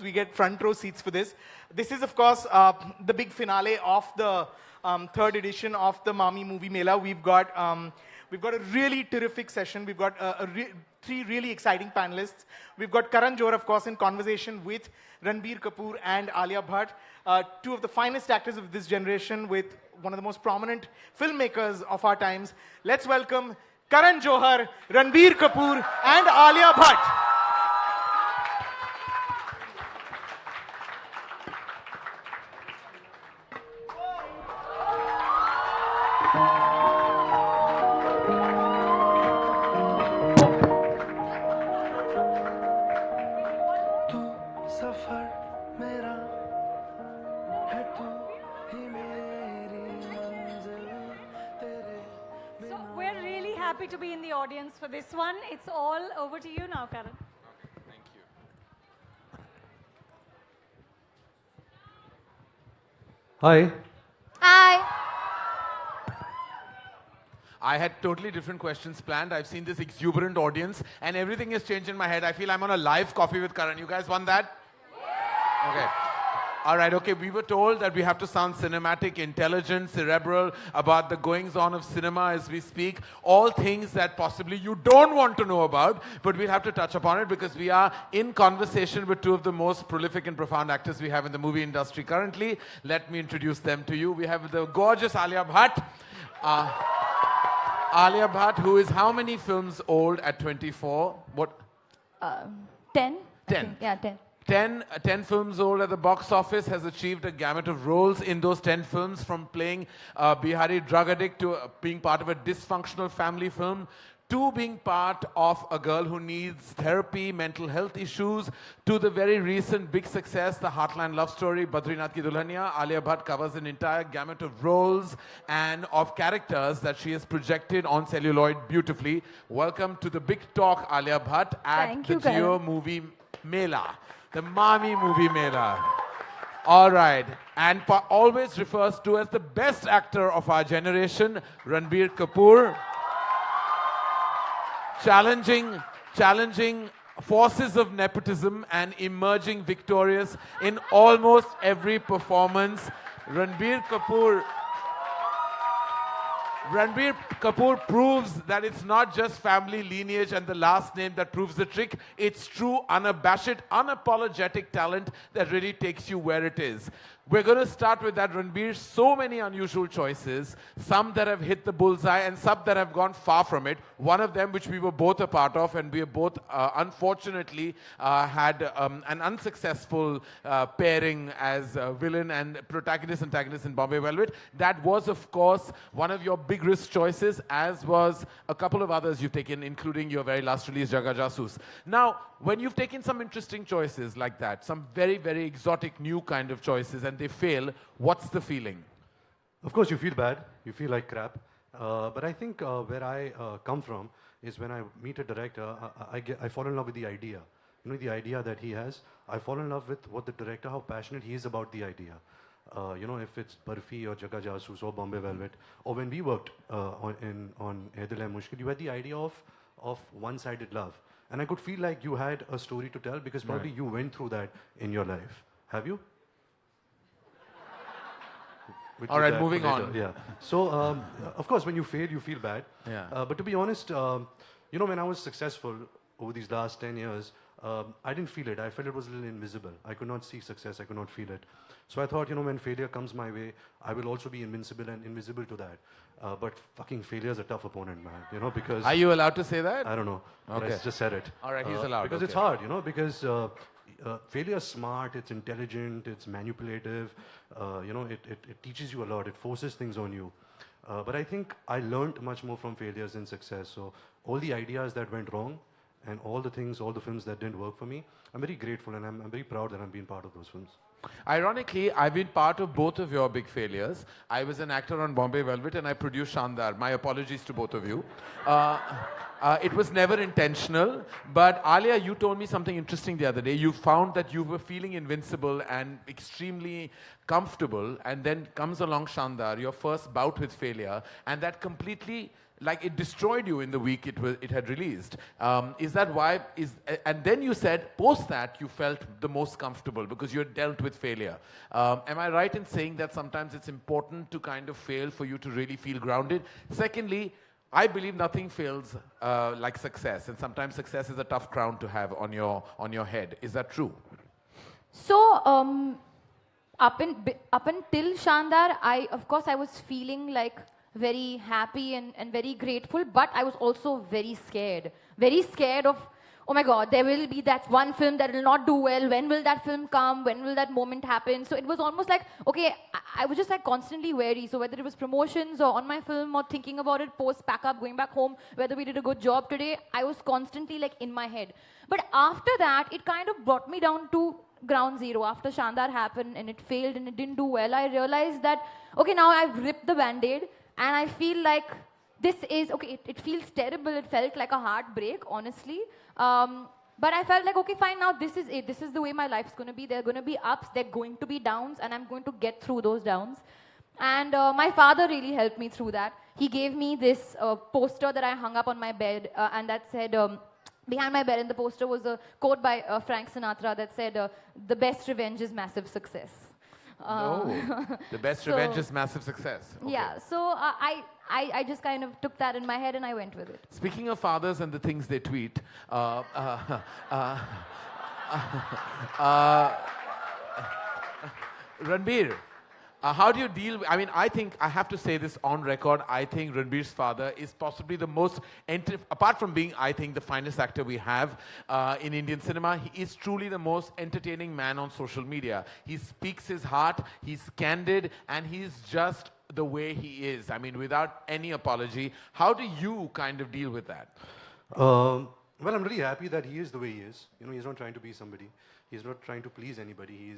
We get front row seats for this. This is, of course, the big finale of the third edition of the MAMI movie Mela. We've got a really terrific session. We've got three really exciting panelists. We've got Karan, Johar, of course, in conversation with Ranbir Kapoor and Alia Bhatt, two of the finest actors of this generation with one of the most prominent filmmakers of our times. Let's welcome Karan Johar, Ranbir Kapoor, and Alia Bhatt. Happy to be in the audience for this one. It's all over to you now, Karan. Okay, thank you. Hi. Hi. I had totally different questions planned. I've seen this exuberant audience and everything has changed in my head. I feel I'm on a live coffee with Karan. You guys want that? Yeah. Okay. All right, okay, we were told that we have to sound cinematic, intelligent, cerebral, about the goings-on of cinema as we speak, all things that possibly you don't want to know about, but we'll have to touch upon it because we are in conversation with two of the most prolific and profound actors we have in the movie industry currently. Let me introduce them to you. We have the gorgeous Alia Bhatt. Alia Bhatt, who is how many films old at 24? What? 10. 10. Yeah, 10. 10 films old at the box office, has achieved a gamut of roles in those 10 films, from playing a Bihari drug addict to being part of a dysfunctional family film, to being part of a girl who needs therapy, mental health issues, to the very recent big success, the Heartland love story, Badrinath Ki Dulhania. Alia Bhatt covers an entire gamut of roles and of characters that she has projected on celluloid beautifully. Welcome to the big talk, Alia Bhatt, at the Jio movie Mela. The MAMI movie Mela. All right. And always refers to as the best actor of our generation, Ranbir Kapoor. Challenging forces of nepotism and emerging victorious in almost every performance. Ranbir Kapoor proves that it's not just family lineage and the last name that proves the trick. It's true, unabashed, unapologetic talent that really takes you where it is. We're going to start with that, Ranbir. So many unusual choices, some that have hit the bullseye and some that have gone far from it. One of them, which we were both a part of, and we both, unfortunately, had an unsuccessful pairing as villain and protagonist-antagonist in Bombay Velvet. That was, of course, one of your big risk choices, as was a couple of others you've taken, including your very last release, Jaga Jasoos. Now, when you've taken some interesting choices like that, some very, very exotic new kind of choices, and they fail, what's the feeling? Of course, you feel bad. You feel like crap. But I think where I come from is when I meet a director, I fall in love with the idea. You know, the idea that he has. I fall in love with what the director, how passionate he is about the idea. You know, if it's Barfi or Jaga Jasoos or Bombay Velvet, or when we worked on Ae Dil Hai Mushkil, you had the idea of one-sided love. And I could feel like you had a story to tell because probably you went through that in your life. Have you? All right, moving on. Yeah. So, of course, when you fail, you feel bad. Yeah. But to be honest, you know, when I was successful over these last 10 years, I didn't feel it. I felt it was a little invisible. I could not see success. I could not feel it. So I thought, you know, when failure comes my way, I will also be invincible and invisible to that. But fucking failure is a tough opponent, man. You know, because... Are you allowed to say that? I don't know. Okay. I just said it. All right, he's allowed. Because it's hard, you know, because failure is smart, it's intelligent, it's manipulative. You know, it teaches you a lot. It forces things on you. But I think I learned much more from failures than success. So all the ideas that went wrong and all the films that didn't work for me, I'm very grateful and I'm very proud that I've been part of those films. Ironically, I've been part of both of your big failures. I was an actor on Bombay Velvet and I produced Shandar. My apologies to both of you. It was never intentional, but Alia, you told me something interesting the other day. You found that you were feeling invincible and extremely comfortable, and then comes along Shandar, your first bout with failure, and that completely like it destroyed you in the week it had released. Is that why? And then you said post that you felt the most comfortable because you had dealt with failure. Am I right in saying that sometimes it's important to kind of fail for you to really feel grounded? Secondly, I believe nothing feels like success, and sometimes success is a tough crown to have on your head. Is that true? So, up until Shandar, of course I was feeling like very happy and very grateful, but I was also very scared. Very scared of, oh my God, there will be that one film that will not do well. When will that film come? When will that moment happen? So it was almost like, okay, I was just like constantly wary. So whether it was promotions or on my film or thinking about it, post, pack up, going back home, whether we did a good job today, I was constantly like in my head. But after that, it kind of brought me down to ground zero. After Shandar happened and it failed and it didn't do well, I realized that, okay, now I've ripped the Band-Aid and I feel like this is, okay, it feels terrible. It felt like a heartbreak, honestly. But I felt like, okay, fine, now this is it. This is the way my life's going to be. There are going to be ups, there are going to be downs, and I'm going to get through those downs. And my father really helped me through that. He gave me this poster that I hung up on my bed, and that said, behind my bed in the poster was a quote by Frank Sinatra that said, the best revenge is massive success. The best revenge is massive success. Okay. Yeah, so I just kind of took that in my head and I went with it. Speaking of fathers and the things they tweet, Ranbir, how do you deal with, I mean, I think, I have to say this on record, I think Ranbir's father is possibly the most, apart from being, I think, the finest actor we have in Indian cinema, he is truly the most entertaining man on social media. He speaks his heart, he's candid, and he's just the way he is. I mean, without any apology. How do you kind of deal with that? Well, I'm really happy that he is the way he is. You know, he's not trying to be somebody. He's not trying to please anybody.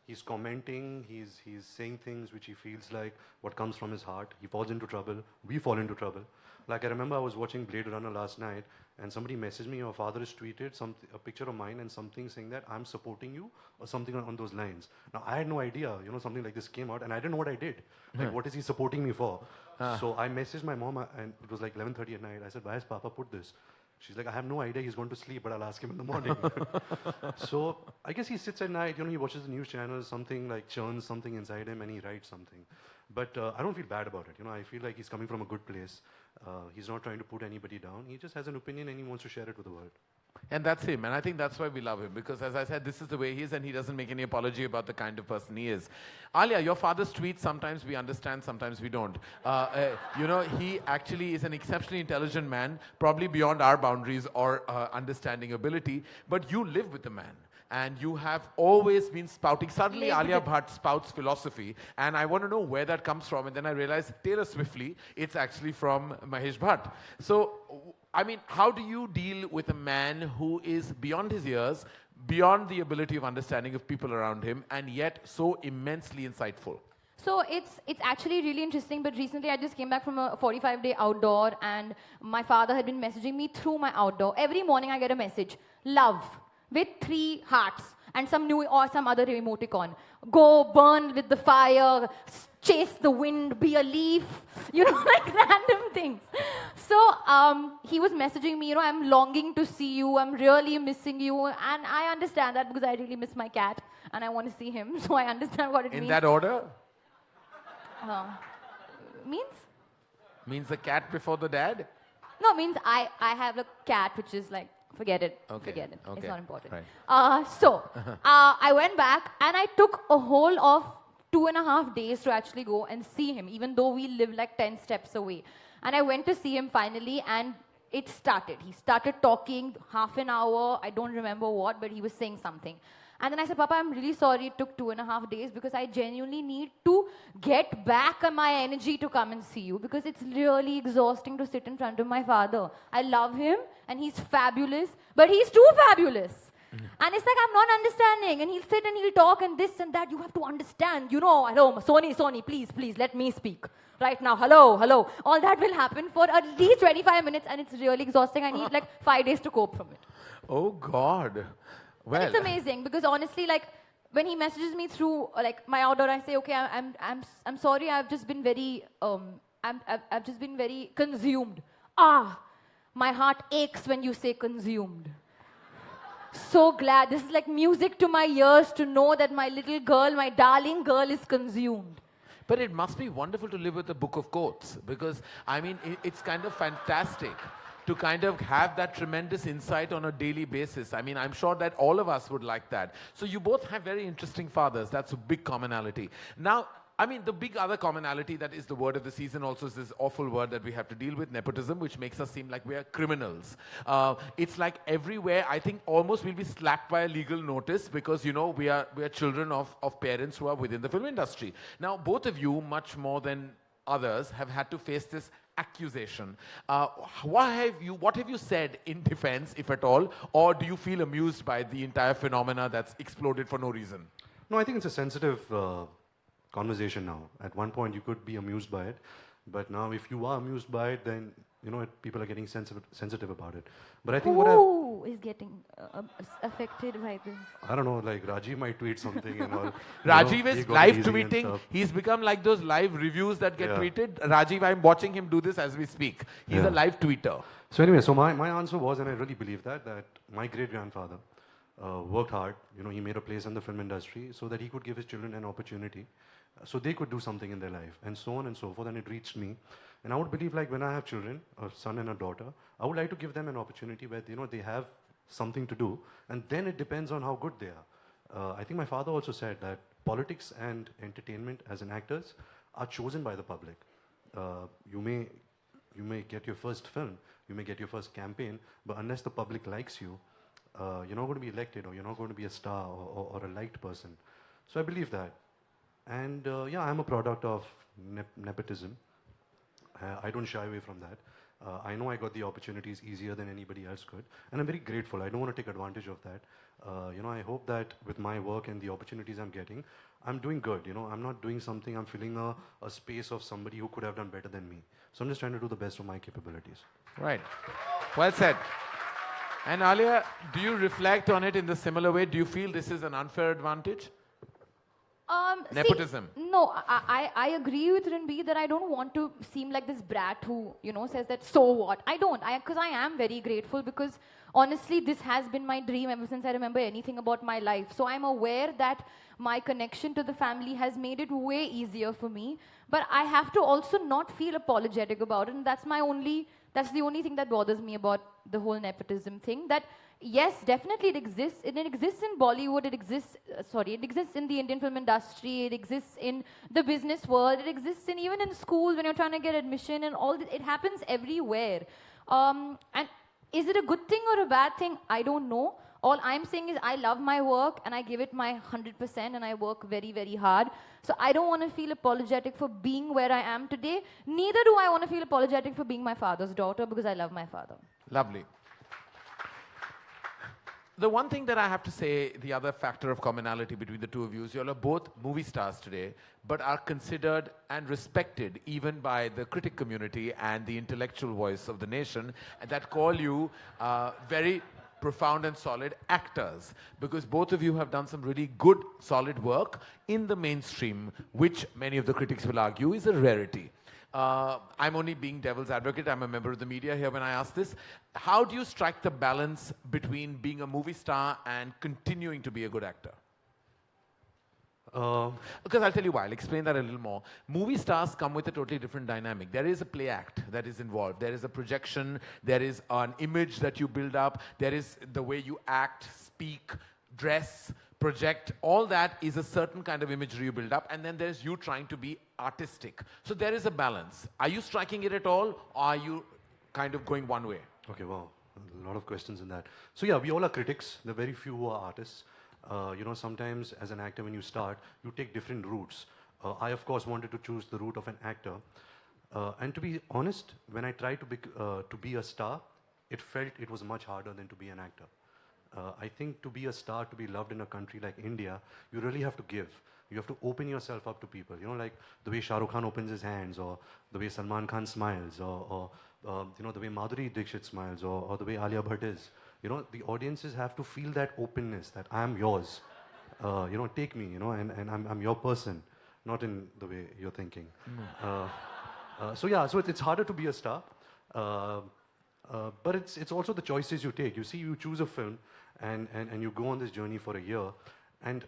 He's commenting, he's saying things which he feels like what comes from his heart. He falls into trouble. We fall into trouble. Like I remember I was watching Blade Runner last night and somebody messaged me, your father has tweeted a picture of mine and something saying that I'm supporting you or something on those lines. Now I had no idea, you know, something like this came out and I didn't know what I did. Like what is he supporting me for? So I messaged my mom and it was like 11:30 at night. I said, why has Papa put this? She's like, I have no idea, he's going to sleep, but I'll ask him in the morning. So I guess he sits at night, you know, he watches the news channels, something like churns something inside him and he writes something. But I don't feel bad about it, you know, I feel like he's coming from a good place. He's not trying to put anybody down, he just has an opinion and he wants to share it with the world. And that's him, and I think that's why we love him, because as I said, this is the way he is, and he doesn't make any apology about the kind of person he is. Alia, your father's tweets, sometimes we understand, sometimes we don't. You know, he actually is an exceptionally intelligent man, probably beyond our boundaries or understanding ability, but you live with the man. And you have always been spouting. Suddenly, Alia Bhatt spouts philosophy. And I want to know where that comes from. And then I realized, Taylor Swiftly, it's actually from Mahesh Bhatt. So, I mean, how do you deal with a man who is beyond his years, beyond the ability of understanding of people around him, and yet so immensely insightful? So it's actually really interesting, but recently I just came back from a 45-day outdoor and my father had been messaging me through my outdoor. Every morning I get a message, love, with 3 hearts and some new or some other emoticon. Go burn with the fire, chase the wind, be a leaf, you know, like random things. So he was messaging me, you know, I'm longing to see you, I'm really missing you, and I understand that because I really miss my cat and I want to see him, so I understand what it means. In that order? Means? Means the cat before the dad? No, means I have a cat which is like, forget it, forget it, it's not important. Right. So, I went back and I took a whole of 2.5 days to actually go and see him, even though we live like 10 steps away. And I went to see him finally and it started. He started talking half an hour, I don't remember what, but he was saying something. And then I said, Papa, I'm really sorry it took 2.5 days because I genuinely need to get back my energy to come and see you because it's really exhausting to sit in front of my father. I love him and he's fabulous, but he's too fabulous. And it's like, I'm not understanding. And he'll sit and he'll talk and this and that. You have to understand. You know, hello, Sony, please, let me speak. Right now, hello. All that will happen for at least 25 minutes and it's really exhausting. I need like 5 days to cope from it. Oh, God. Well, and it's amazing because honestly, like when he messages me through like my outdoor, I say, okay, I'm sorry, I've just been very I've just been very consumed. Ah, my heart aches when you say consumed. So glad. This is like music to my ears to know that my little girl, my darling girl, is consumed. But it must be wonderful to live with a book of quotes because, I mean, it's kind of fantastic to kind of have that tremendous insight on a daily basis. I mean, I'm sure that all of us would like that. So you both have very interesting fathers. That's a big commonality. Now, I mean, the big other commonality that is the word of the season also is this awful word that we have to deal with, nepotism, which makes us seem like we are criminals. It's like everywhere, I think almost we'll be slapped by a legal notice because, you know, we are children of parents who are within the film industry. Now, both of you, much more than others, have had to face this accusation. What have you said in defense, if at all, or do you feel amused by the entire phenomena that's exploded for no reason? No, I think it's a sensitive conversation now. At one point, you could be amused by it, but now if you are amused by it, then you know people are getting sensitive about it. But I think Who is getting affected by this? I don't know, like Rajiv might tweet something and all. Rajiv he is got live easy and tweeting. stuff. He's become like those live reviews that get Yeah. tweeted. Rajiv, I'm watching him do this as we speak. He's Yeah. a live tweeter. So anyway, so my answer was, and I really believe that my great-grandfather worked hard. You know, he made a place in the film industry so that he could give his children an opportunity, so they could do something in their life, and so on and so forth. And it reached me, and I would believe like when I have children, a son and a daughter, I would like to give them an opportunity where they have something to do, and then it depends on how good they are. I think my father also said that politics and entertainment as an actors are chosen by the public. You may get your first film, you may get your first campaign, but unless the public likes you, you're not going to be elected, or you're not going to be a star or a liked person. So I believe that. And yeah, I'm a product of nepotism. I don't shy away from that. I know I got the opportunities easier than anybody else could, and I'm very grateful. I don't want to take advantage of that. You know, I hope that with my work and the opportunities I'm getting, I'm doing good. You know, I'm not doing something, I'm filling a space of somebody who could have done better than me. So I'm just trying to do the best of my capabilities. Right. Well said. And Alia, do you reflect on it in the similar way? Do you feel this is an unfair advantage? Nepotism. See, no, I agree with Ranbir that I don't want to seem like this brat who, you know, says that, so what? I don't, because I am very grateful because honestly, this has been my dream ever since I remember anything about my life. So I'm aware that my connection to the family has made it way easier for me. But I have to also not feel apologetic about it. And that's the only thing that bothers me about the whole nepotism thing. That yes, definitely it exists. It exists in Bollywood. It exists in the Indian film industry. It exists in the business world. It exists even in school when you're trying to get admission and all. It happens everywhere. And is it a good thing or a bad thing? I don't know. All I'm saying is I love my work and I give it my 100% and I work very, very hard. So I don't want to feel apologetic for being where I am today. Neither do I want to feel apologetic for being my father's daughter because I love my father. Lovely. The one thing that I have to say, the other factor of commonality between the two of you is you all are both movie stars today, but are considered and respected even by the critic community and the intellectual voice of the nation that call you very profound and solid actors, because both of you have done some really good, solid work in the mainstream, which many of the critics will argue is a rarity. I'm only being devil's advocate. I'm a member of the media here when I ask this. How do you strike the balance between being a movie star and continuing to be a good actor? Because I'll tell you why. I'll explain that a little more. Movie stars come with a totally different dynamic. There is a play act that is involved. There is a projection. There is an image that you build up. There is the way you act, speak, dress, project. All that is a certain kind of imagery you build up. And then there's you trying to be artistic. So there is a balance. Are you striking it at all? Or are you kind of going one way? Okay, wow. A lot of questions in that. So yeah, we all are critics. There are very few who are artists. You know, sometimes as an actor, when you start, you take different routes. I, of course, wanted to choose the route of an actor. And to be honest, when I tried to be a star, it felt it was much harder than to be an actor. I think to be a star, to be loved in a country like India, you really have to give. You have to open yourself up to people. You know, like the way Shah Rukh Khan opens his hands, or the way Salman Khan smiles, or you know, the way Madhuri Dixit smiles, or the way Alia Bhatt is. You know, the audiences have to feel that openness, that I am yours. You know, take me, you know, and I'm your person, not in the way you're thinking. So yeah, so it's harder to be a star. But it's also the choices you take. You see, you choose a film and you go on this journey for a year, and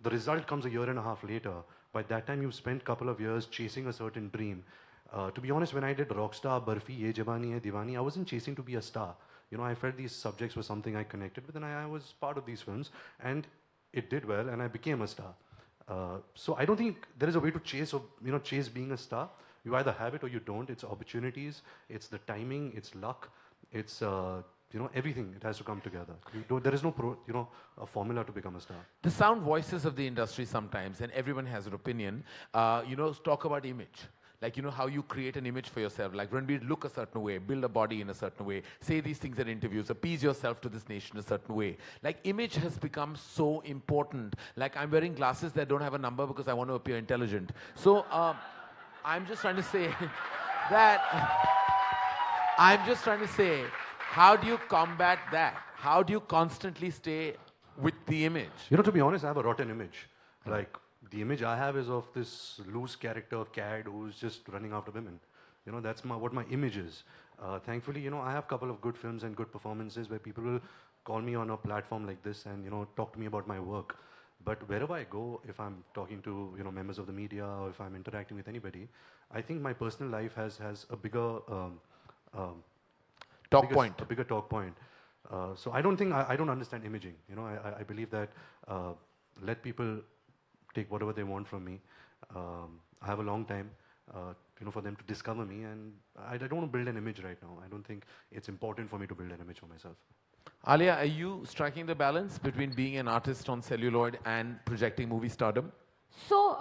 the result comes a year and a half later. By that time, you've spent a couple of years chasing a certain dream. To be honest, when I did Rockstar, Barfi, Ye Jawani Hai Diwani, I wasn't chasing to be a star. You know, I felt these subjects were something I connected with, and I was part of these films, and it did well, and I became a star. So I don't think there is a way to chase, chase being a star. You either have it or you don't. It's opportunities, it's the timing, it's luck, it's everything. It has to come together. There is no a formula to become a star. The sound voices of the industry sometimes, and everyone has an opinion, talk about image. Like, how you create an image for yourself. Like, Ranbir, look a certain way, build a body in a certain way, say these things in interviews, appease yourself to this nation a certain way. Like, image has become so important. Like, I'm wearing glasses that don't have a number because I want to appear intelligent. So, I'm just trying to say how do you combat that? How do you constantly stay with the image? To be honest, I have a rotten image. Like, the image I have is of this loose character, cad, who's just running after women. That's what my image is. Thankfully, I have a couple of good films and good performances where people will call me on a platform like this and, talk to me about my work. But wherever I go, if I'm talking to, members of the media or if I'm interacting with anybody, I think my personal life has a bigger... A bigger talk point. So I don't think, I don't understand imaging. I believe that let people take whatever they want from me. I have a long time, for them to discover me, and I don't want to build an image right now. I don't think it's important for me to build an image for myself. Alia, are you striking the balance between being an artist on celluloid and projecting movie stardom? So,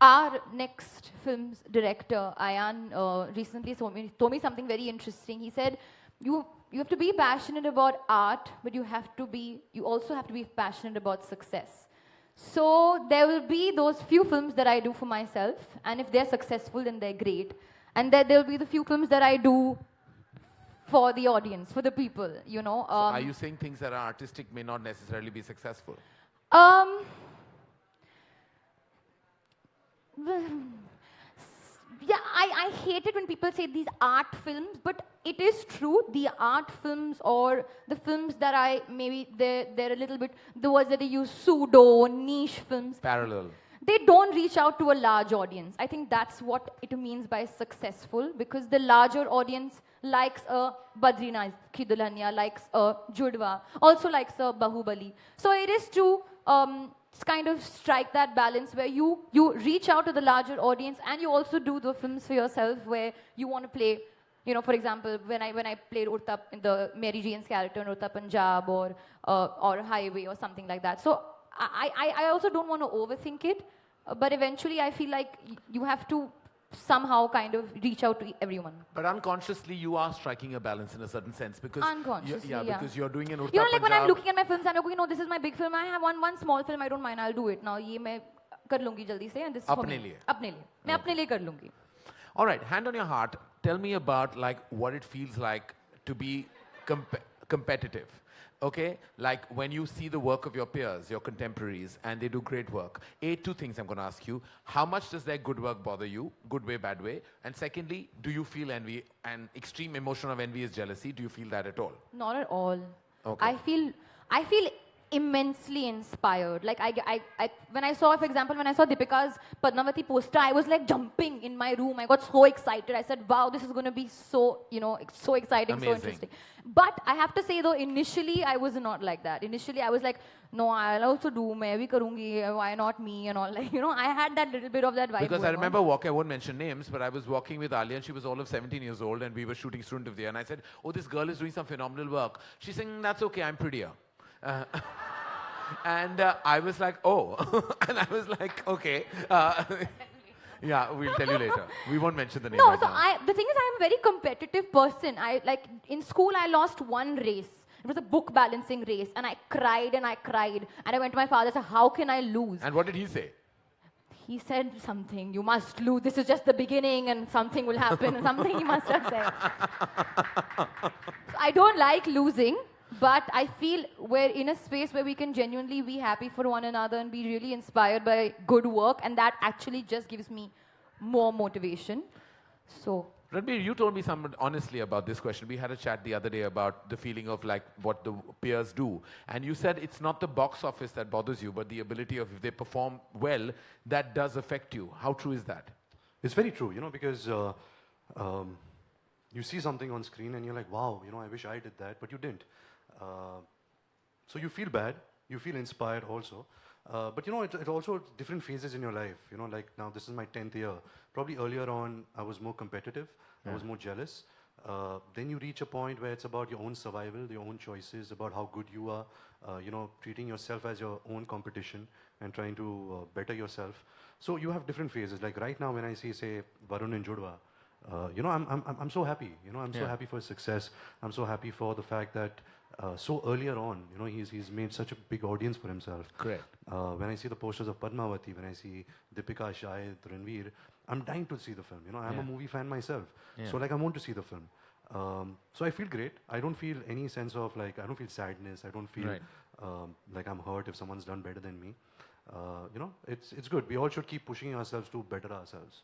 our next film's director, Ayan, recently told me something very interesting. He said, you have to be passionate about art, but you also have to be passionate about success. So there will be those few films that I do for myself, and if they're successful, then they're great. And then there'll be the few films that I do for the audience, for the people, So are you saying things that are artistic may not necessarily be successful? Yeah, I hate it when people say these art films, but it is true. The art films or the films that they're a little bit, the words that they use, pseudo, niche films. Parallel. They don't reach out to a large audience. I think that's what it means by successful, because the larger audience likes a Badrinath Ki Dulhania, likes a Judwa, also likes a Bahubali. So it is to kind of strike that balance where you reach out to the larger audience, and you also do the films for yourself where you want to play, for example, when I played Urta in the Mary Jane's character in Urta Punjab or Highway or something like that. So I also don't want to overthink it, but eventually I feel like you have to somehow kind of reach out to everyone. But unconsciously, you are striking a balance in a certain sense because unconsciously, because you're doing an Urta like when I'm Punjab. looking at my films, I'm like, this is my big film. I have one small film. I don't mind. I'll do it now. ये मैं कर लूँगी जल्दी से, and this is for me. अपने लिए. मैं अपने लिए कर लूँगी. All right, hand on your heart. Tell me about what it feels like to be competitive. Okay, like when you see the work of your peers, your contemporaries, and they do great work. Two things I'm going to ask you. How much does their good work bother you? Good way, bad way? And secondly, do you feel envy? And extreme emotion of envy is jealousy. Do you feel that at all? Not at all. Okay. I feel immensely inspired. Like when I saw, for example, when I saw Deepika's Padmavati poster, I was like jumping in my room. I got so excited. I said, wow, this is going to be so, so exciting, amazing. So interesting. But I have to say though, initially I was not like that. Initially I was like, no, I'll also do, main bhi karungi, why not me and all. Like, I had that little bit of that vibe. Because I remember I won't mention names, but I was walking with Alia and she was all of 17 years old and we were shooting Student of the Year. And I said, oh, this girl is doing some phenomenal work. She's saying, that's okay, I'm prettier. And I was like, oh. And I was like, okay. Yeah, we'll tell you later. We won't mention the name. No, right so now. the thing is, I'm a very competitive person. In school, I lost one race. It was a book balancing race, and I cried and I cried. And I went to my father and said, how can I lose? And what did he say? He said something, you must lose. This is just the beginning and something will happen. Something he must have said. So I don't like losing. But I feel we're in a space where we can genuinely be happy for one another and be really inspired by good work, and that actually just gives me more motivation. So Ranbir, you told me something honestly about this question. We had a chat the other day about the feeling of like what the peers do. And you said it's not the box office that bothers you, but the ability of if they perform well, that does affect you. How true is that? It's very true, because you see something on screen and you're like, wow, I wish I did that, but you didn't. So you feel bad, you feel inspired also. But it also different phases in your life. Like now this is my 10th year. Probably earlier on, I was more competitive. I was more jealous. Then you reach a point where it's about your own survival, your own choices, about how good you are. Treating yourself as your own competition and trying to better yourself. So you have different phases. Like right now, when I see, say, Varun and Jodhwa, I'm so happy. I'm so happy for his success. I'm so happy for the fact that so earlier on, he's made such a big audience for himself. Correct. When I see the posters of Padmavati, when I see Deepika, Shahid, Ranveer, I'm dying to see the film. I'm a movie fan myself. So like I want to see the film. So I feel great. I don't feel any sense of I don't feel sadness. I don't feel like I'm hurt if someone's done better than me. It's good. We all should keep pushing ourselves to better ourselves.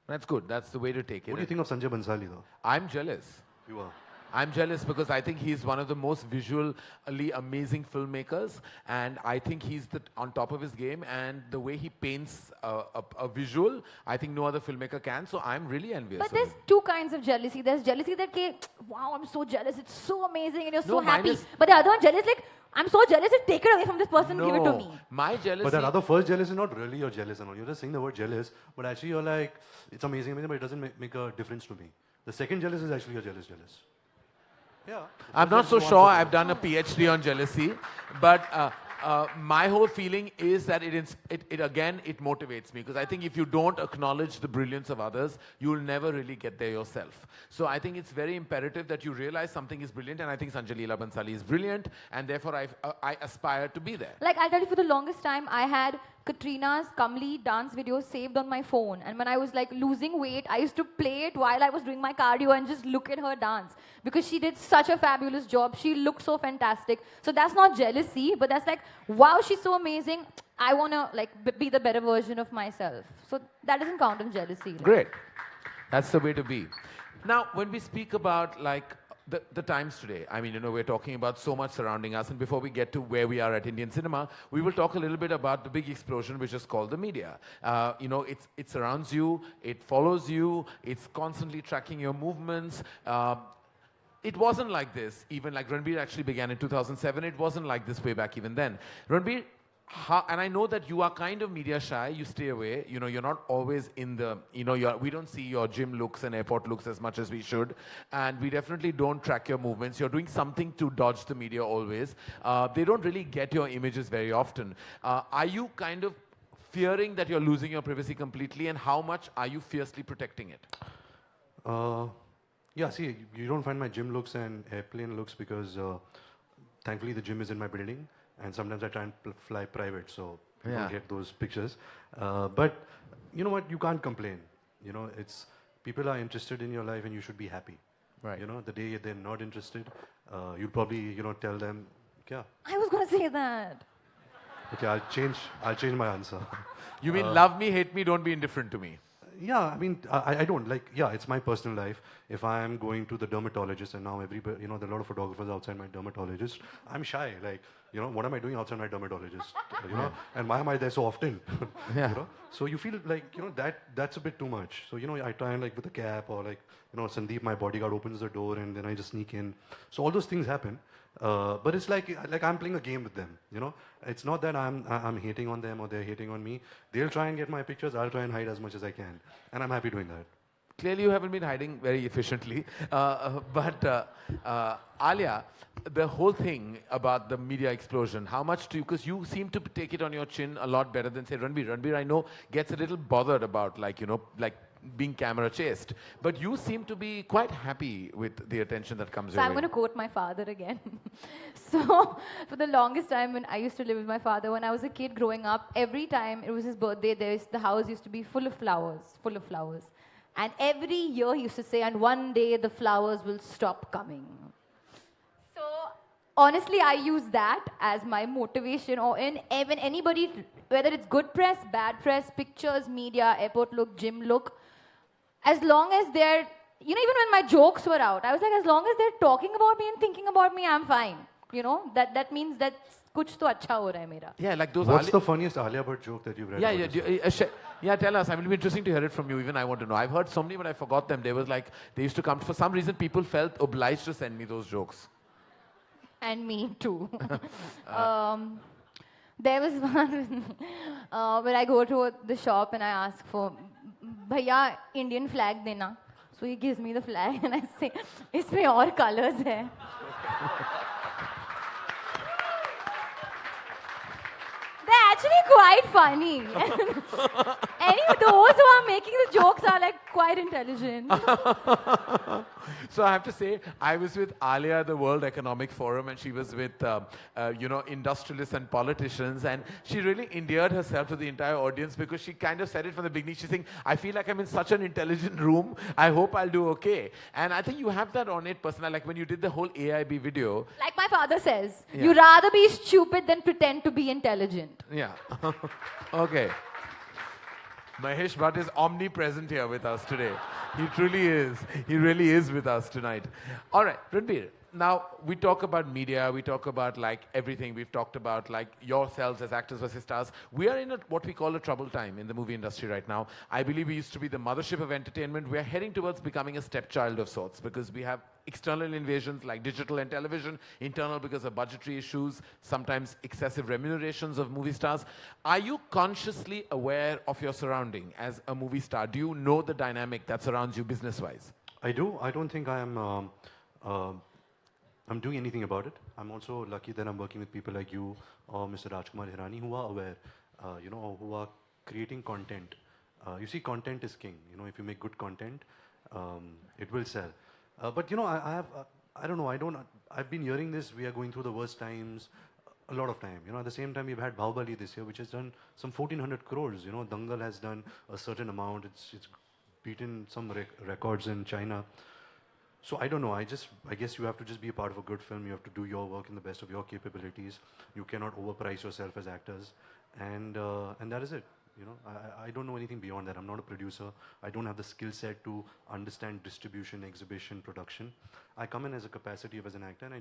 That's good. That's the way to take it. What do you think of Sanjay Bansali though? I'm jealous. You are. I'm jealous because I think he's one of the most visually amazing filmmakers, and I think he's on top of his game, and the way he paints a visual, I think no other filmmaker can, so I'm really envious. But there's two kinds of jealousy. There's jealousy that, wow, I'm so jealous, it's so amazing, and you're so happy. But the other one, jealous, like, I'm so jealous, take it away from this person, give it to me. My jealousy... But that other first jealous is not really you're jealous and all. You're just saying the word jealous, but actually you're like, it's amazing, but it doesn't make a difference to me. The second jealous is actually you're jealous. Yeah. I'm not so sure I've done a PhD on jealousy, but my whole feeling is that it motivates me, because I think if you don't acknowledge the brilliance of others, you'll never really get there yourself. So I think it's very imperative that you realize something is brilliant, and I think Sanjay Leela Bansali is brilliant, and therefore I aspire to be there. Like, I'll tell you, for the longest time, I had Katrina's Kamli dance videos saved on my phone, and when I was like losing weight, I used to play it while I was doing my cardio and just look at her dance, because she did such a fabulous job. She looked so fantastic. So that's not jealousy, but that's like, wow, she's so amazing. I want to like be the better version of myself. So that doesn't count as jealousy. Great. That's the way to be. Now, when we speak about like the times today, I mean, we're talking about so much surrounding us, and before we get to where we are at Indian cinema, we will talk a little bit about the big explosion which is called the media. It surrounds you, it follows you, it's constantly tracking your movements. It wasn't like this, even like Ranbir actually began in 2007, it wasn't like this way back even then. Ranbir, and I know that you are kind of media shy, you stay away, you're not always in the, we don't see your gym looks and airport looks as much as we should, and we definitely don't track your movements. You're doing something to dodge the media always. They don't really get your images very often. Are you kind of fearing that you're losing your privacy completely, and how much are you fiercely protecting it? Yeah, see, you don't find my gym looks and airplane looks because thankfully the gym is in my building, and sometimes I try and fly private, so you don't get those pictures. But you know what? You can't complain. It's people are interested in your life, and you should be happy. Right. The day they're not interested, you'll probably tell them, "Kya?" I was going to say that. Okay, I'll change my answer. You mean love me, hate me, don't be indifferent to me? Yeah, I mean, I don't it's my personal life. If I am going to the dermatologist, and now everybody, there are a lot of photographers outside my dermatologist, I'm shy. Like, what am I doing outside my dermatologist? And why am I there so often? So you feel like, that's a bit too much. So, I try and like with a cap, or like, Sandeep, my bodyguard, opens the door and then I just sneak in. So all those things happen. But it's like I'm playing a game with them, It's not that I'm hating on them or they're hating on me. They'll try and get my pictures, I'll try and hide as much as I can. And I'm happy doing that. Clearly you haven't been hiding very efficiently. But Alia, the whole thing about the media explosion, how much do you, because you seem to take it on your chin a lot better than say Ranbir. Ranbir, I know, gets a little bothered about like being camera chased. But you seem to be quite happy with the attention that comes your way. So I'm going to quote my father again. So for the longest time when I used to live with my father, when I was a kid growing up, every time it was his birthday, the house used to be full of flowers. And every year he used to say, and one day the flowers will stop coming. So honestly, I use that as my motivation, or even anybody, whether it's good press, bad press, pictures, media, airport look, gym look, as long as they're, you know, even when my jokes were out, I was like, as long as they're talking about me and thinking about me, I'm fine. You know, that means that kuch to acha ho raha hai mera. Yeah, like those. What's the funniest Alia Bhatt joke that you've read? Yeah, about yeah, this film? yeah. Tell us. I mean, it'll be interesting to hear it from you. Even I want to know. I've heard so many, but I forgot them. They was like they used to come. For some reason, people felt obliged to send me those jokes. And me too. There was one when I go to the shop and I ask for, Bhaiya, Indian flag dena. So he gives me the flag and I say, isme aur colors hai. They're actually quite funny. Those who are making the jokes are like quite intelligent. So I have to say, I was with Alia at the World Economic Forum, and she was with, industrialists and politicians, and she really endeared herself to the entire audience because she kind of said it from the beginning. She's saying, I feel like I'm in such an intelligent room. I hope I'll do okay. And I think you have that ornate personality. Like when you did the whole AIB video. Like my father says, Yeah. you rather be stupid than pretend to be intelligent. Yeah. Okay. Mahesh Bhatt is omnipresent here with us today. He truly is. He really is with us tonight. All right, Ranbir. Now, we talk about media, we talk about like everything. We've talked about like yourselves as actors versus stars. We are in what we call a troubled time in the movie industry right now. I believe we used to be the mothership of entertainment. We are heading towards becoming a stepchild of sorts because we have external invasions like digital and television, internal because of budgetary issues, sometimes excessive remunerations of movie stars. Are you consciously aware of your surrounding as a movie star? Do you know the dynamic that surrounds you business-wise? I do. I don't think I'm doing anything about it. I'm also lucky that I'm working with people like you or Mr. Rajkumar Hirani who are aware, who are creating content. You see, content is king. You know, if you make good content, it will sell. But you know, I don't know. I've been hearing this. We are going through the worst times a lot of time. You know, at the same time, we've had Bahubali this year, which has done some 1,400 crores. You know, Dangal has done a certain amount. It's beaten some records in China. So I don't know. I guess you have to just be a part of a good film. You have to do your work in the best of your capabilities. You cannot overprice yourself as actors, and that is it. You know, I don't know anything beyond that. I'm not a producer. I don't have the skill set to understand distribution, exhibition, production. I come in as a capacity of as an actor, and I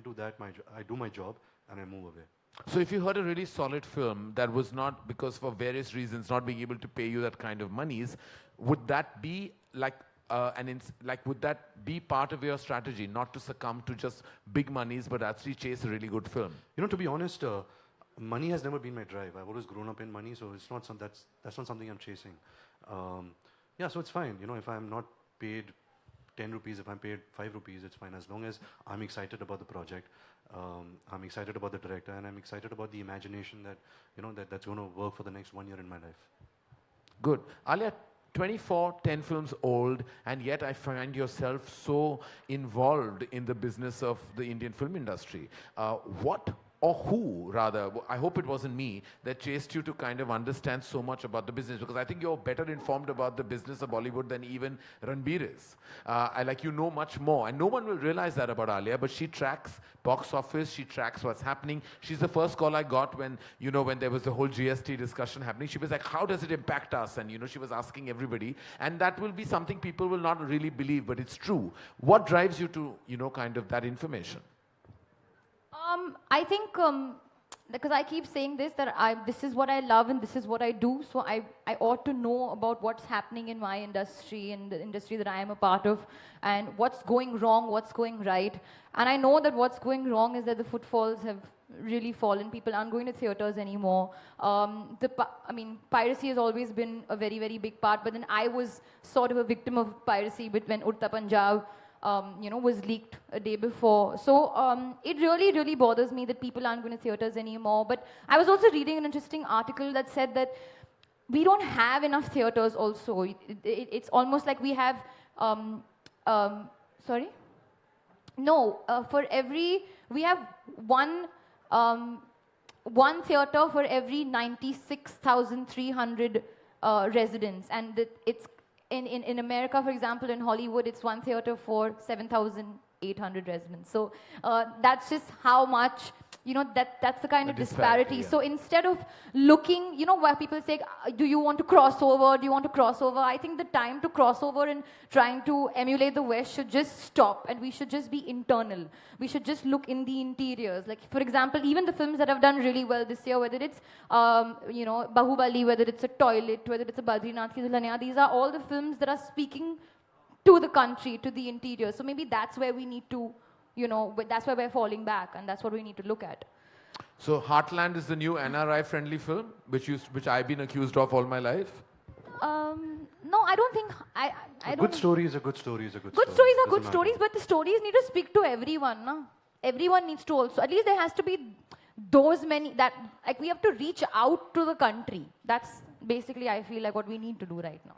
do my job, and I move away. So if you heard a really solid film that was not, because for various reasons, not being able to pay you that kind of monies, would that be like, would that be part of your strategy, not to succumb to just big monies, but actually chase a really good film? You know, to be honest, money has never been my drive. I've always grown up in money, so it's not that's not something I'm chasing. Yeah, so it's fine. You know, if I'm not paid 10 rupees, if I'm paid 5 rupees, it's fine. As long as I'm excited about the project, I'm excited about the director, and I'm excited about the imagination that's going to work for the next 1 year in my life. Good. Alia, 24, 10 films old, and yet I find yourself so involved in the business of the Indian film industry. What or who, rather, I hope it wasn't me, that chased you to kind of understand so much about the business? Because I think you're better informed about the business of Bollywood than even Ranbir is. You know much more. And no one will realize that about Alia, but she tracks box office, she tracks what's happening. She's the first call I got when there was the whole GST discussion happening. She was like, how does it impact us? And, she was asking everybody. And that will be something people will not really believe, but it's true. What drives you to, kind of that information? I think because I keep saying this, that this is what I love and this is what I do, so I ought to know about what's happening in my industry and the industry that I am a part of, and what's going wrong, what's going right. And I know that what's going wrong is that the footfalls have really fallen. People aren't going to theaters anymore. Piracy has always been a very, very big part, but then I was sort of a victim of piracy when Urta Punjab was leaked a day before. So it really, really bothers me that people aren't going to theaters anymore. But I was also reading an interesting article that said that we don't have enough theaters also. It's almost like we have, we have one theater for every 96,300 residents. And it's in America, for example, in Hollywood, it's one theater for 7,000 800 residents. So that's just how much, that's the kind of disparity. So instead of looking, where people say, do you want to cross over? Do you want to cross over? I think the time to cross over and trying to emulate the West should just stop, and we should just be internal. We should just look in the interiors. Like, for example, even the films that have done really well this year, whether it's, Bahubali, whether it's a toilet, whether it's a Badrinath Ki Dulhaniya, these are all the films that are speaking to the country, to the interior. So maybe that's where we need to, that's where we're falling back, and that's what we need to look at. So Heartland is the new NRI-friendly film, which I've been accused of all my life? No, I don't think, I don't. Good story is a good story is a good Good story. stories are Doesn't good matter. stories, but the stories need to speak to everyone. No? Everyone needs to also, at least there has to be those many, that, like, we have to reach out to the country. That's basically, I feel like, what we need to do right now.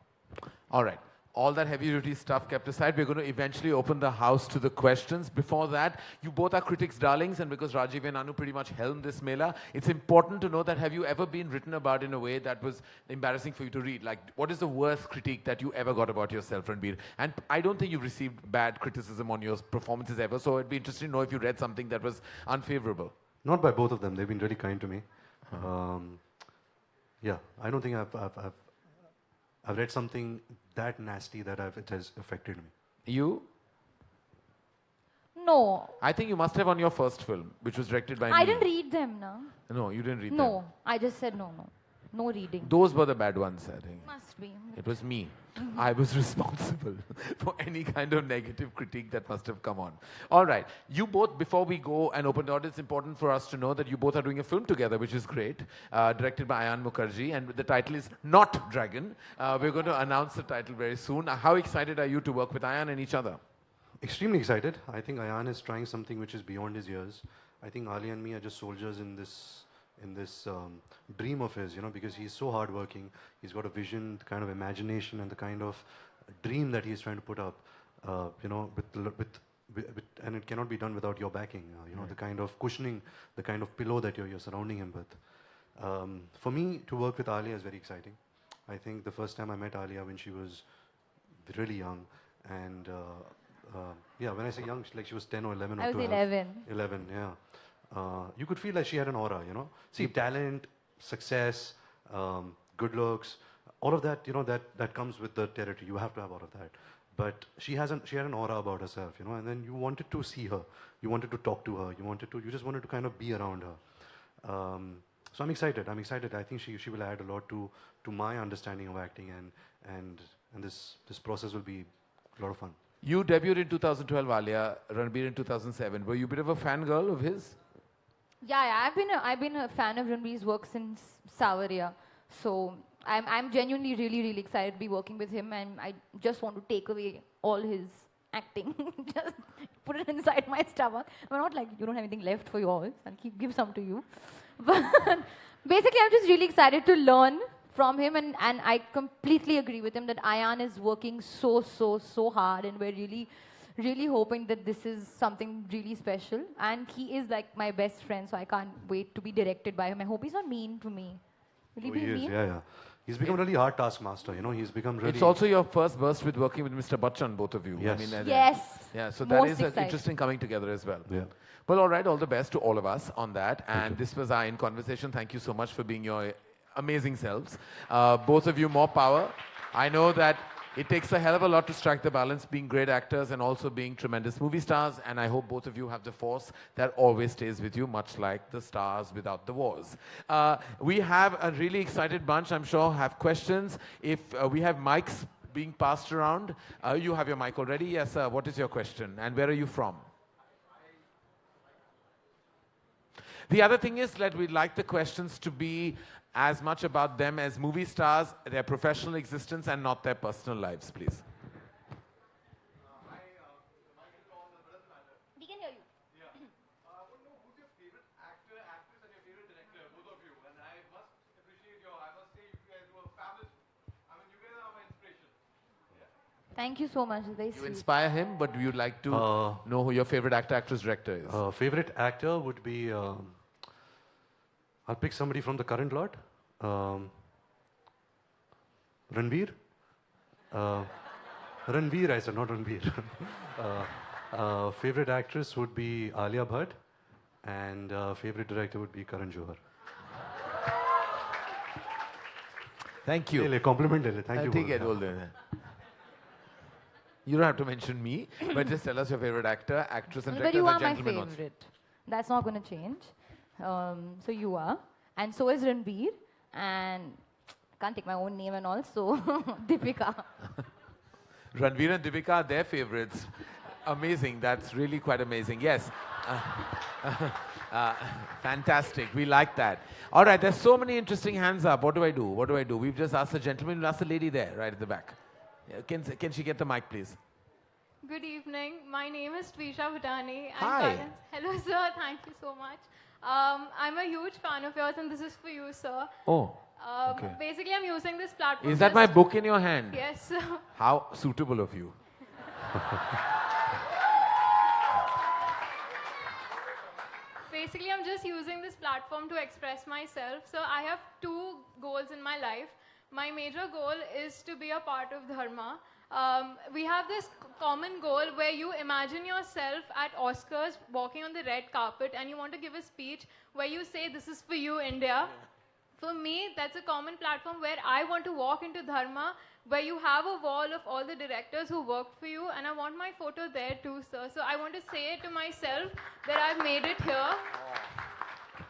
All right. All that heavy-duty stuff kept aside, we're going to eventually open the house to the questions. Before that, you both are critics' darlings, and because Rajiv and Anu pretty much helmed this Mela, it's important to know that have you ever been written about in a way that was embarrassing for you to read? Like, what is the worst critique that you ever got about yourself, Ranbir? And I don't think you've received bad criticism on your performances ever, so it'd be interesting to know if you read something that was unfavorable. Not by both of them. They've been really kind to me. Yeah, I don't think I've read something that nasty that it has affected me. You? No, I think you must have on your first film, which was directed by me. I didn't read them, no. No, you didn't read them. No, I just said no. No reading. Those were the bad ones, I think. Must be. It was me. I was responsible for any kind of negative critique that must have come on. All right. You both, before we go and open the audience, it's important for us to know that you both are doing a film together, which is great, directed by Ayan Mukherjee, and the title is Not Dragon. We're going to announce the title very soon. How excited are you to work with Ayan and each other? Extremely excited. I think Ayan is trying something which is beyond his years. I think Alia and me are just soldiers in this dream of his, because he's so hardworking. He's got a vision, the kind of imagination, and the kind of dream that he's trying to put up, and it cannot be done without your backing. The kind of cushioning, the kind of pillow that you're surrounding him with. For me, to work with Alia is very exciting. I think the first time I met Alia when she was really young, and yeah, when I say young, like she was 10 or 11 or 12. I was 11. 11, yeah. You could feel like she had an aura, See, talent, success, good looks, all of that, that comes with the territory. You have to have all of that. But she had an aura about herself, and then you wanted to see her. You wanted to talk to her. You just wanted to kind of be around her. So I'm excited. I think she will add a lot to my understanding of acting, and this process will be a lot of fun. You debuted in 2012, Alia, Ranbir in 2007. Were you a bit of a fangirl of his? Yeah, I've been a fan of Ranbir's work since Sawaria. So I'm genuinely really excited to be working with him, and I just want to take away all his acting, just put it inside my stomach. I'm not like, you don't have anything left for yours, I'll give some to you. But basically, I'm just really excited to learn from him, and I completely agree with him that Ayan is working so hard, and we're really hoping that this is something really special. And he is like my best friend, so I can't wait to be directed by him. I hope he's not mean to me. Will he be He is, mean? yeah. He's become a really hard taskmaster, He's become really... It's also your first burst with working with Mr. Bachchan, both of you. Yes. Yes. Yeah, so that Most is exciting. interesting coming together as well. Yeah. Well, all right, all the best to all of us on that. And this was our In Conversation. Thank you so much for being your amazing selves. Both of you, more power. I know that it takes a hell of a lot to strike the balance, being great actors and also being tremendous movie stars. And I hope both of you have the force that always stays with you, much like the stars without the wars. We have a really excited bunch, I'm sure, have questions. If we have mics being passed around, you have your mic already. Yes, sir. What is your question? And where are you from? The other thing is that we'd like the questions to be as much about them as movie stars, their professional existence, and not their personal lives, please. We can hear you. I want to know who's your favorite actor, actress, and your favorite director, both of you. And I must say you guys were fabulous. I mean, you guys are my inspiration. Thank you so much. It's very You sweet. inspire him, but would you like to know who your favorite actor, actress, director is? Favorite actor would be... I'll pick somebody from the current lot. Ranbir. Ranbir, I said, not Ranbir. Favorite actress would be Alia Bhatt, and favorite director would be Karan Johar. Thank you. ले, compliment ले, thank you. ठीक है, बोलो। बोल दे। You don't have to mention me, but just tell us your favorite actor, actress, and But director. you as a are my gentleman also. favorite. That's not going to change. So you are. And so is Ranbir. And can't take my own name and all. So Deepika. Ranveer and Deepika are their favorites. Amazing. That's really quite amazing. Yes. Fantastic. We like that. All right. There's so many interesting hands up. What do I do? What do I do? We've just asked the gentleman. We'll ask the lady there, right at the back. Yeah, can she get the mic, please? Good evening. My name is Twisha Bhutani. Hi. Hello, sir. Thank you so much. I'm a huge fan of yours, and this is for you, sir. Oh. Okay. Basically, I'm using this platform. Is that my book in your hand? Yes, sir. How suitable of you. Basically, I'm just using this platform to express myself. So I have two goals in my life. My major goal is to be a part of Dharma. We have this common goal where you imagine yourself at Oscars walking on the red carpet and you want to give a speech where you say, "This is for you, India." For me, that's a common platform where I want to walk into Dharma, where you have a wall of all the directors who worked for you, and I want my photo there too, sir. So I want to say to myself that I've made it here.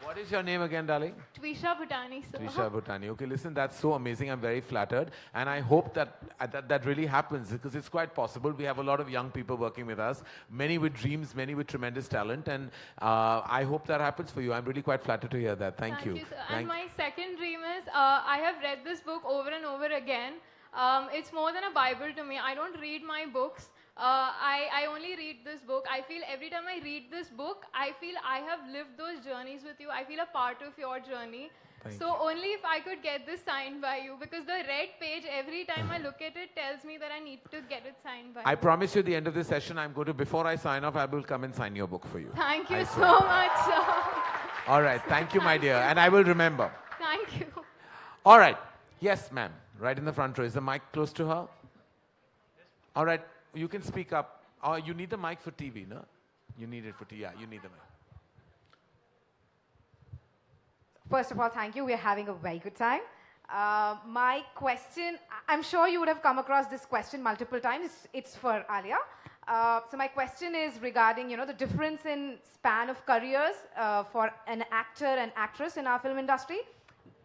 What is your name again, darling? Twisha Bhutani, sir. Trisha Bhutani. Okay, listen, that's so amazing. I'm very flattered. And I hope that really happens because it's quite possible. We have a lot of young people working with us, many with dreams, many with tremendous talent. And I hope that happens for you. I'm really quite flattered to hear that. Thank you. Sir. And my second dream is I have read this book over and over again. It's more than a Bible to me. I don't read my books. I only read this book. I feel every time I read this book, I feel I have lived those journeys with you. I feel a part of your journey. So only if I could get this signed by you, because the red page, every time I look at it, tells me that I need to get it signed by I you. promise you at the end of this session, I'm going to, before I sign off, I will come and sign your book for you. Thank you I so swear. much, sir. All right. Thank you, my dear. And I will remember. Thank you. All right. Yes, ma'am. Right in the front row. Is the mic close to her? All right. You can speak up. Oh, you need the mic for TV, no? You need it for TV. Yeah, you need the mic. First of all, thank you. We're having a very good time. My question, I'm sure you would have come across this question multiple times. It's for Alia. So my question is regarding, the difference in span of careers for an actor and actress in our film industry.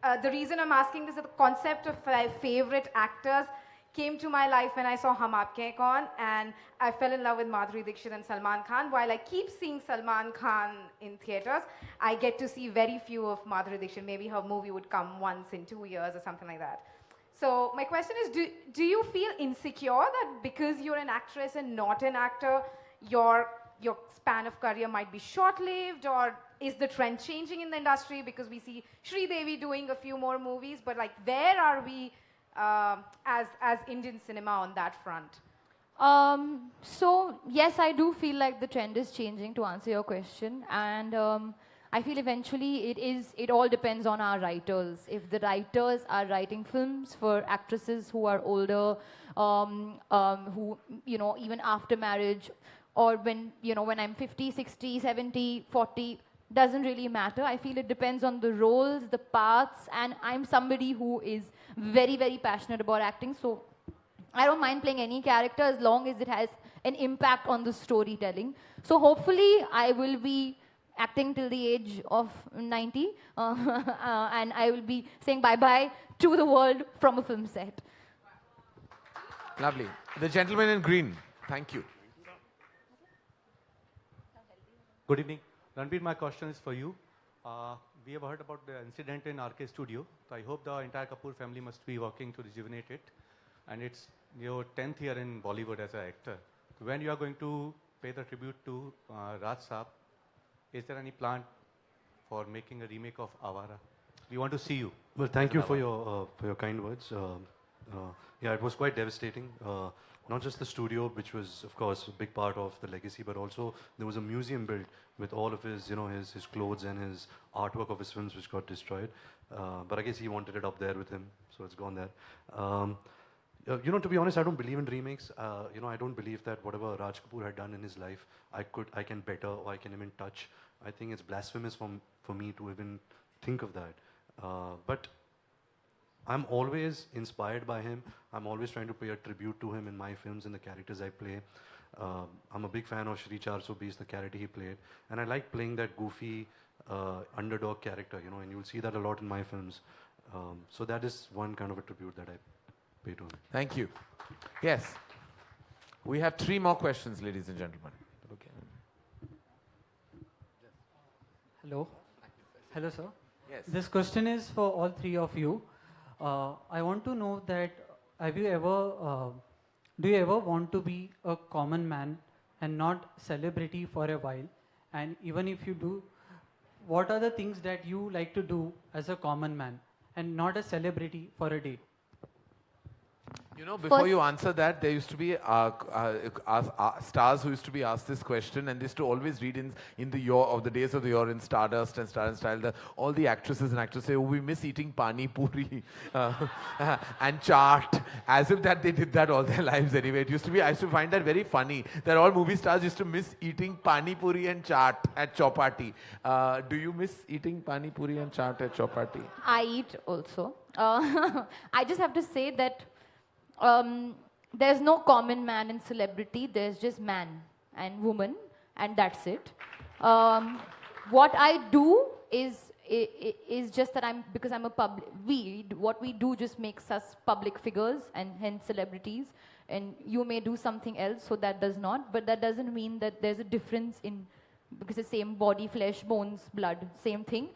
The reason I'm asking this is the concept of favorite actors came to my life when I saw Hum Aapke Hain Kaun, and I fell in love with Madhuri Dixit and Salman Khan. While I keep seeing Salman Khan in theaters, I get to see very few of Madhuri Dixit. Maybe her movie would come once in 2 years or something like that. So my question is, do you feel insecure that because you're an actress and not an actor, your span of career might be short-lived, or is the trend changing in the industry? Because we see Devi doing a few more movies, but like, where are we as Indian cinema on that front? So yes, I do feel like the trend is changing, to answer your question, and I feel eventually it all depends on our writers. If the writers are writing films for actresses who are older, who, even after marriage, or when I'm 50, 60, 70, 40, doesn't really matter. I feel it depends on the roles, the parts, and I'm somebody who is very, very passionate about acting, so I don't mind playing any character as long as it has an impact on the storytelling. So hopefully I will be acting till the age of 90, and I will be saying bye-bye to the world from a film set. Lovely. The gentleman in green. Thank you. Good evening. Ranbir, my question is for you. We have heard about the incident in RK Studio. So I hope the entire Kapoor family must be working to rejuvenate it. And it's your 10th year in Bollywood as an actor. When you are going to pay the tribute to Raj Saab, is there any plan for making a remake of Awara? We want to see you. Well, thank you for your kind words. Yeah, it was quite devastating. Not just the studio, which was, of course, a big part of the legacy, but also there was a museum built with all of his, his clothes and his artwork of his films, which got destroyed. But I guess he wanted it up there with him, so it's gone there. To be honest, I don't believe in remakes. I don't believe that whatever Raj Kapoor had done in his life, I can better or I can even touch. I think it's blasphemous for me to even think of that. But I'm always inspired by him. I'm always trying to pay a tribute to him in my films and the characters I play. I'm a big fan of Shri 420, the character he played. And I like playing that goofy underdog character, and you'll see that a lot in my films. So that is one kind of a tribute that I pay to him. Thank you. Yes. We have 3 more questions, ladies and gentlemen. Okay. Hello. Hello, sir. Yes. This question is for all 3 of you. I want to know that do you ever want to be a common man and not celebrity for a while? And even if you do, what are the things that you like to do as a common man and not a celebrity for a day? Before you answer that, there used to be stars who used to be asked this question, and they used to always read in the year of the days of the year in Stardust and Star and Style, all the actresses and actors say, "Oh, we miss eating pani puri and chaat," as if that they did that all their lives anyway. It used to be, I used to find that very funny that all movie stars used to miss eating pani puri and chaat at Chowpatty. Do you miss eating pani puri and chaat at Chowpatty? I eat also. I just have to say that there's no common man and celebrity. There's just man and woman, and that's it. What I do is just that because I'm a public. What we do just makes us public figures and hence celebrities. And you may do something else, so that does not. But that doesn't mean that there's a difference because the same body, flesh, bones, blood, same thing.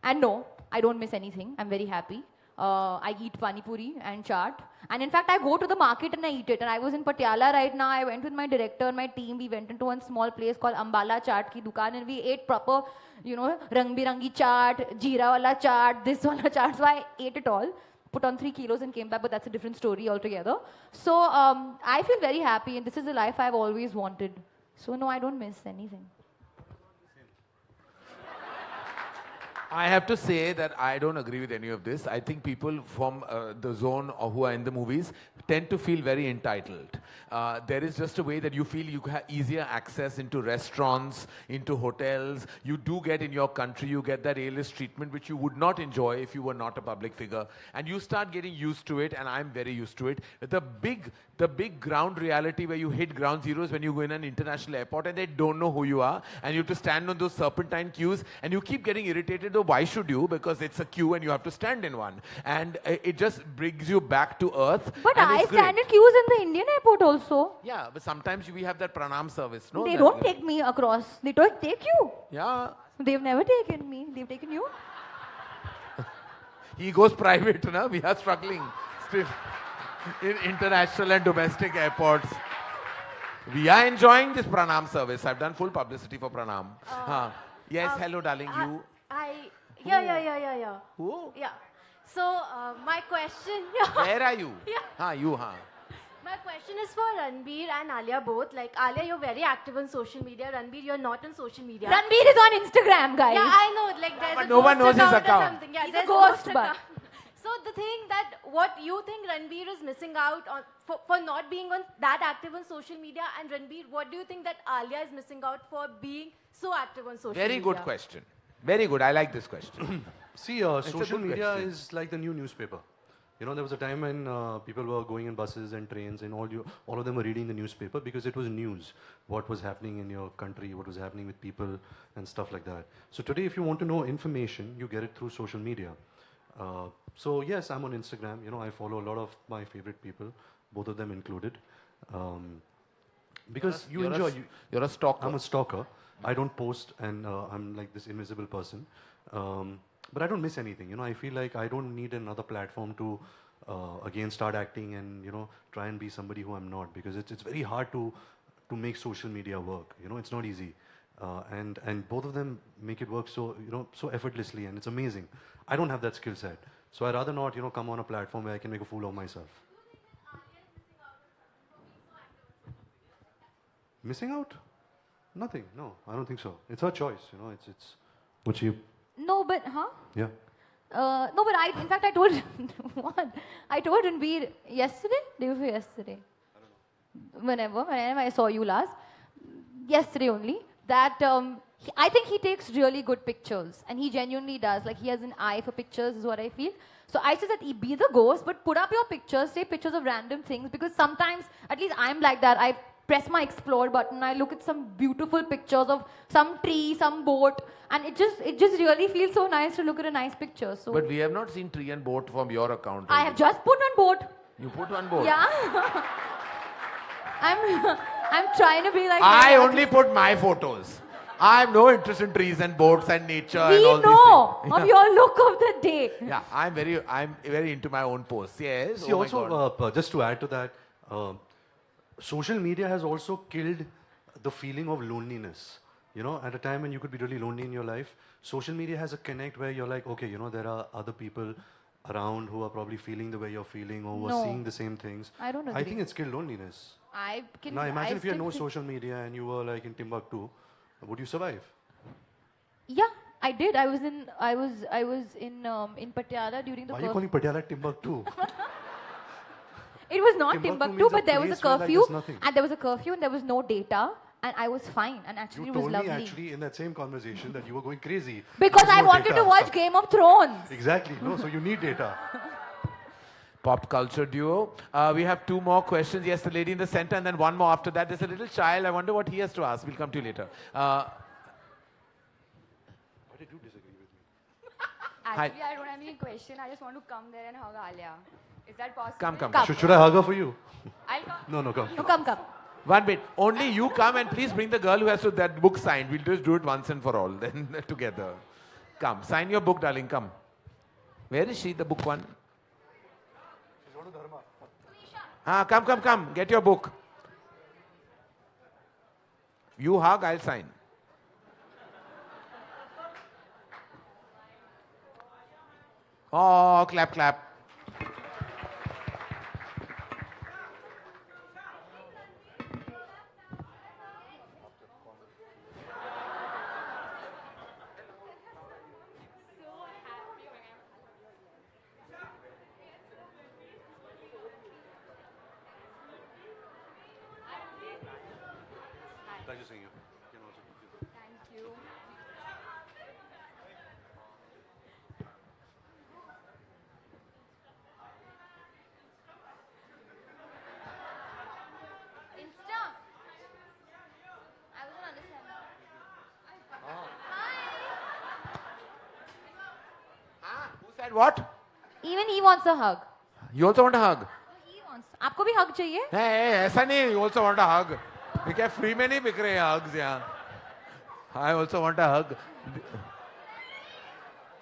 And no, I don't miss anything. I'm very happy. I eat pani puri and chaat. And in fact, I go to the market and I eat it. And I was in Patiala right now. I went with my director and my team. We went into one small place called Ambala Chaat ki dukaan, and we ate proper, rang birangi chaat, jeera wala chaat, this wala chaat. So I ate it all, put on 3 kilos and came back, but that's a different story altogether. So I feel very happy, and this is the life I've always wanted. So no, I don't miss anything. I have to say that I don't agree with any of this. I think people from the zone or who are in the movies tend to feel very entitled. There is just a way that you feel you have easier access into restaurants, into hotels. You do get in your country, you get that A-list treatment which you would not enjoy if you were not a public figure. And you start getting used to it, and I'm very used to it. The big ground reality where you hit ground zeros when you go in an international airport and they don't know who you are, and you have to stand on those serpentine queues, and you keep getting irritated. Why should you? Because it's a queue and you have to stand in one. And it just brings you back to earth. But I stand in queues in the Indian airport also. Yeah, but sometimes we have that pranam service. No, they don't take me across. They don't take you. Yeah. They've never taken me. They've taken you. He goes private, na? We are struggling still in international and domestic airports. We are enjoying this pranam service. I've done full publicity for pranam. Yes, hello, darling. You. Yeah. Who? Yeah. So my question. Where are you? Yeah. You. My question is for Ranbir and Alia both. Like Alia, you're very active on social media. Ranbir, you're not on social media. Ranbir is on Instagram, guys. Yeah, I know. Like there's but a no one knows his account or account. something. Yeah, He's there's a ghost, account. So the thing that what you think Ranbir is missing out on for not being on that active on social media, and Ranbir, what do you think that Alia is missing out for being so active on social media? Very good question. Very good. I like this question. See, social media is like the new newspaper. There was a time when people were going in buses and trains, and all of them were reading the newspaper because it was news. What was happening in your country, what was happening with people, and stuff like that. So today, if you want to know information, you get it through social media. So yes, I'm on Instagram. I follow a lot of my favorite people, both of them included. Because you're a stalker. I'm a stalker. I don't post, and I'm like this invisible person. But I don't miss anything. I feel like I don't need another platform to again start acting and try and be somebody who I'm not, because it's very hard to make social media work. It's not easy, and both of them make it work so so effortlessly, and it's amazing. I don't have that skill set, so I'd rather not come on a platform where I can make a fool of myself. Missing out? Nothing. No, I don't think so. It's her choice. It's what she. No, but Yeah. No, but in fact, I told what? I told Ranbir yesterday, day before yesterday. Whenever I saw you last, yesterday only, that I think he takes really good pictures, and he genuinely does. Like, he has an eye for pictures, is what I feel. So I said that he be the ghost, but put up your pictures, take pictures of random things, because sometimes, at least I'm like that, I press my explore button, I look at some beautiful pictures of some tree, some boat, and it just really feels so nice to look at a nice picture. So But we have not seen tree and boat from your account. I have just put one boat. You put one boat? Yeah. I'm trying to be like I my only put my photos. I have no interest in trees and boats and nature we and all know these of things. your look of the day. Yeah, I'm very into my own posts. Yes. See, oh my also, God. just to add to that, social media has also killed the feeling of loneliness. You know, at a time when you could be really lonely in your life, social media has a connect where you're like, okay, you know, there are other people around who are probably feeling the way you're feeling or who are No. seeing the same things. I don't I agree. think it's killed loneliness. I can. Now imagine I if you had still no feel- social media and you were like in Timbuktu, would you survive? Yeah, I did. I was in Patiala during the Why are you curfew. calling Patiala Timbuktu? It was not Timbuktu Timbuktu, means a but there was a place where, like, curfew, there's nothing. and there was a curfew, and there was no data, and I was fine, and actually You it was told lovely. me actually in that same conversation that you were going crazy. Because There's I no wanted data. to watch Game of Thrones. Exactly. No, so you need data. Pop culture duo. We have two more questions. Yes, the lady in the center, and then one more after that. There's a little child. I wonder what he has to ask. We'll come to you later. Why did you disagree with me? Actually, I don't have any question. I just want to come there and hug Alia. Is that possible? Come. Should I hug her for you? I'll come. No, come. No, come. One bit. Only you come and please bring the girl who has to that book signed. We'll just do it once and for all. Then together. Come. Sign your book, darling. Come. Where is she? The book one. Come. Get your book. You hug, I'll sign. Oh, clap. Pleasure seeing you. Thank you. Insta. I wasn't understanding. Who said what? Even he wants a hug. You also want a hug? He wants. आपको भी hug चाहिए? Hey, ऐसा नहीं. You also want a hug? We क्या free में नहीं बिक रहे हैं hugs यहाँ. I also want a hug.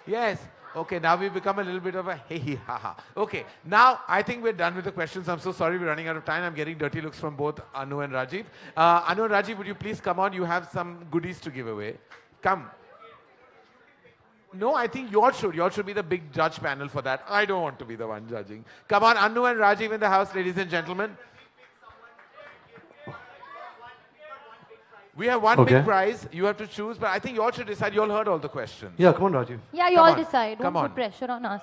Yes. Okay, now we become a little bit of a hey ha ha. Okay, now I think we're done with the questions. I'm so sorry we're running out of time. I'm getting dirty looks from both Anu and Rajiv. Anu and Rajiv, would you please come on? You have some goodies to give away. Come. No, I think you all should. You all should be the big judge panel for that. I don't want to be the one judging. Come on, Anu and Rajiv in the house, ladies and gentlemen. We have one Okay. big prize. You have to choose, but I think you all should decide. You all heard all the questions. Yeah, come on, Rajiv. Yeah, you Come all on. decide. Don't Come put on. pressure on us.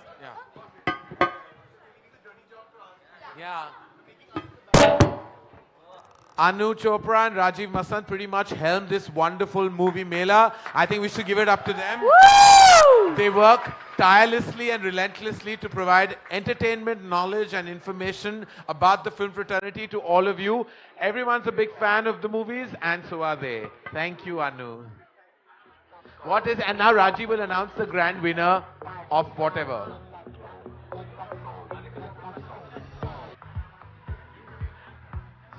Yeah. Anu Chopra and Rajiv Masand pretty much helmed this wonderful movie Mela. I think we should give it up to them. Woo! They work tirelessly and relentlessly to provide entertainment, knowledge and information about the film fraternity to all of you. Everyone's a big fan of the movies and so are they. Thank you, Anu. And now Rajiv will announce the grand winner of whatever.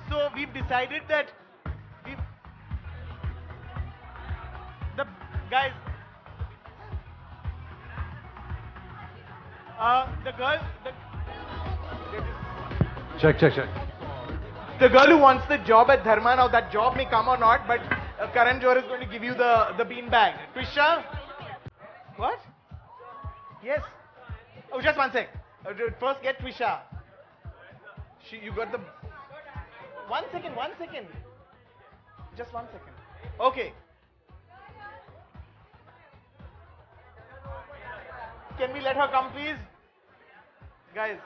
So we've decided that the guys, the girl, Check. the girl who wants the job at Dharma, now that job may come or not, but Karan Johar is going to give you the bean bag. Trisha? What? Yes. Oh, just one sec. First get Trisha. You got the... 1 second. Just 1 second. Okay. Can we let her come, please? Guys,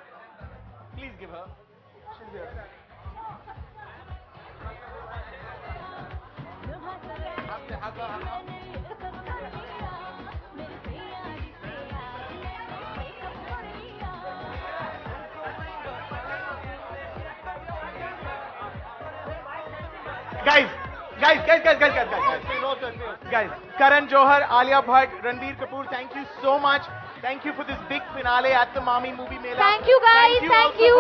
please give her. She's here. Guys, Karan, Johar, Alia Bhatt, Ranbir Kapoor, thank you so much. Thank you for this big finale at the MAMI movie Mela. Thank you, guys. Thank you Thank also you.